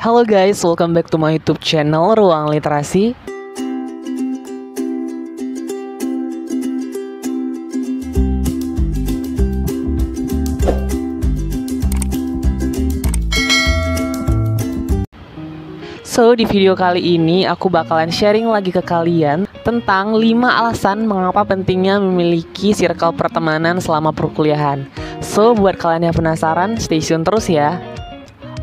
Halo guys, welcome back to my YouTube channel Ruang Literasi. So, di video kali ini aku bakalan sharing lagi ke kalian tentang 5 alasan mengapa pentingnya memiliki circle pertemanan selama perkuliahan. So, buat kalian yang penasaran, stay tune terus ya.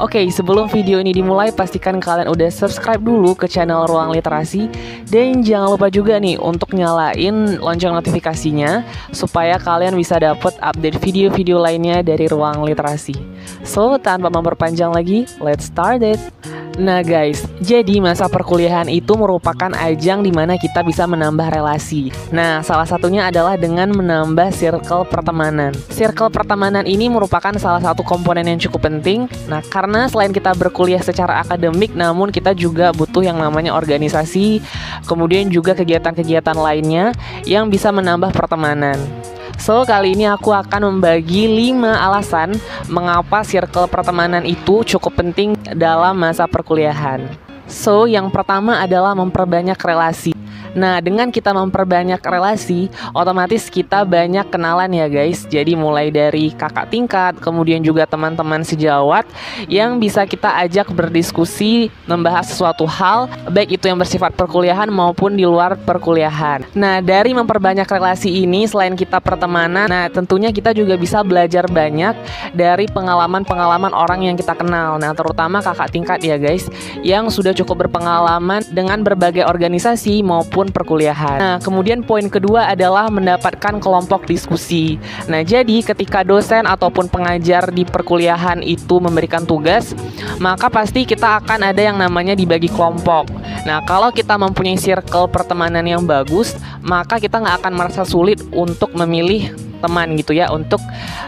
Oke, sebelum video ini dimulai, pastikan kalian udah subscribe dulu ke channel Ruang Literasi. Dan jangan lupa juga nih untuk nyalain lonceng notifikasinya supaya kalian bisa dapet update video-video lainnya dari Ruang Literasi. So, tanpa memperpanjang lagi, let's start it. Nah guys, jadi masa perkuliahan itu merupakan ajang dimana kita bisa menambah relasi. Nah, salah satunya adalah dengan menambah circle pertemanan. Circle pertemanan ini merupakan salah satu komponen yang cukup penting. Nah, karena selain kita berkuliah secara akademik, namun kita juga butuh yang namanya organisasi, kemudian juga kegiatan-kegiatan lainnya yang bisa menambah pertemanan. So, kali ini aku akan membagi 5 alasan mengapa circle pertemanan itu cukup penting dalam masa perkuliahan. So, yang pertama adalah memperbanyak relasi. Nah, dengan kita memperbanyak relasi, otomatis kita banyak kenalan ya guys. Jadi mulai dari kakak tingkat, kemudian juga teman-teman sejawat yang bisa kita ajak berdiskusi, membahas sesuatu hal, baik itu yang bersifat perkuliahan maupun di luar perkuliahan. Nah, dari memperbanyak relasi ini, selain kita pertemanan, nah tentunya kita juga bisa belajar banyak dari pengalaman-pengalaman orang yang kita kenal. Nah, terutama kakak tingkat ya guys, yang sudah cukup berpengalaman dengan berbagai organisasi maupun perkuliahan. Nah, kemudian poin kedua adalah mendapatkan kelompok diskusi. Nah, jadi ketika dosen ataupun pengajar di perkuliahan itu memberikan tugas, maka pasti kita akan ada yang namanya dibagi kelompok. Nah, kalau kita mempunyai circle pertemanan yang bagus, maka kita nggak akan merasa sulit untuk memilih teman gitu ya, untuk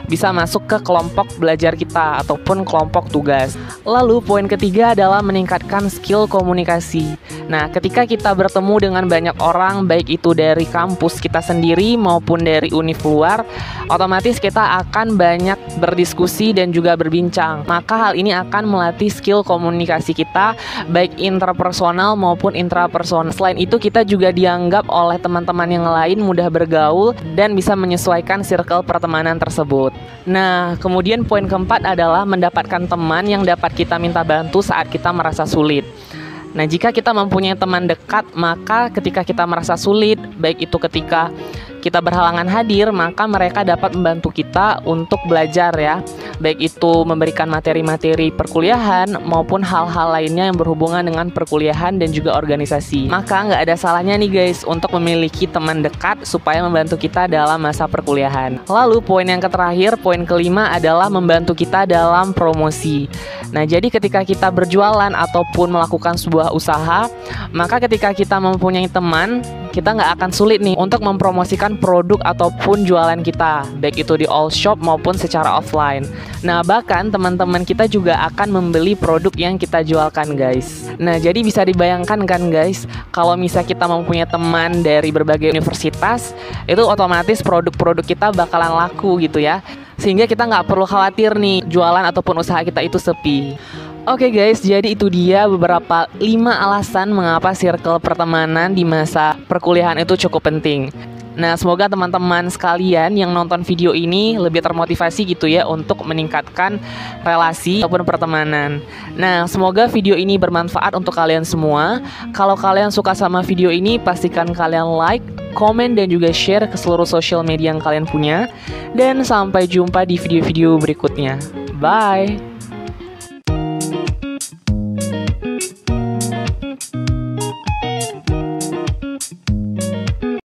bisa masuk ke kelompok belajar kita ataupun kelompok tugas. Lalu poin ketiga adalah meningkatkan skill komunikasi. Nah, ketika kita bertemu dengan banyak orang, baik itu dari kampus kita sendiri maupun dari univ luar, otomatis kita akan banyak berdiskusi dan juga berbincang. Maka hal ini akan melatih skill komunikasi kita, baik interpersonal maupun intrapersonal. Selain itu, kita juga dianggap oleh teman-teman yang lain mudah bergaul dan bisa menyesuaikan circle pertemanan tersebut. Nah, kemudian poin keempat adalah mendapatkan teman yang dapat kita minta bantu saat kita merasa sulit. Nah, jika kita mempunyai teman dekat, maka ketika kita merasa sulit, baik itu ketika kita berhalangan hadir, maka mereka dapat membantu kita untuk belajar ya, baik itu memberikan materi-materi perkuliahan maupun hal-hal lainnya yang berhubungan dengan perkuliahan dan juga organisasi. Maka nggak ada salahnya nih guys untuk memiliki teman dekat supaya membantu kita dalam masa perkuliahan. Lalu poin yang terakhir, poin kelima adalah membantu kita dalam promosi. Nah, jadi ketika kita berjualan ataupun melakukan sebuah usaha, maka ketika kita mempunyai teman, kita nggak akan sulit nih untuk mempromosikan produk ataupun jualan kita, baik itu di all shop maupun secara offline. Nah, bahkan teman-teman kita juga akan membeli produk yang kita jualkan guys. Nah, jadi bisa dibayangkan kan guys, kalau misalnya kita mempunyai teman dari berbagai universitas, itu otomatis produk-produk kita bakalan laku gitu ya, sehingga kita nggak perlu khawatir nih jualan ataupun usaha kita itu sepi. Oke guys, jadi itu dia beberapa 5 alasan mengapa circle pertemanan di masa perkuliahan itu cukup penting. Nah, semoga teman-teman sekalian yang nonton video ini lebih termotivasi gitu ya untuk meningkatkan relasi ataupun pertemanan. Nah, semoga video ini bermanfaat untuk kalian semua. Kalau kalian suka sama video ini, pastikan kalian like, komen, dan juga share ke seluruh sosial media yang kalian punya. Dan sampai jumpa di video-video berikutnya. Bye!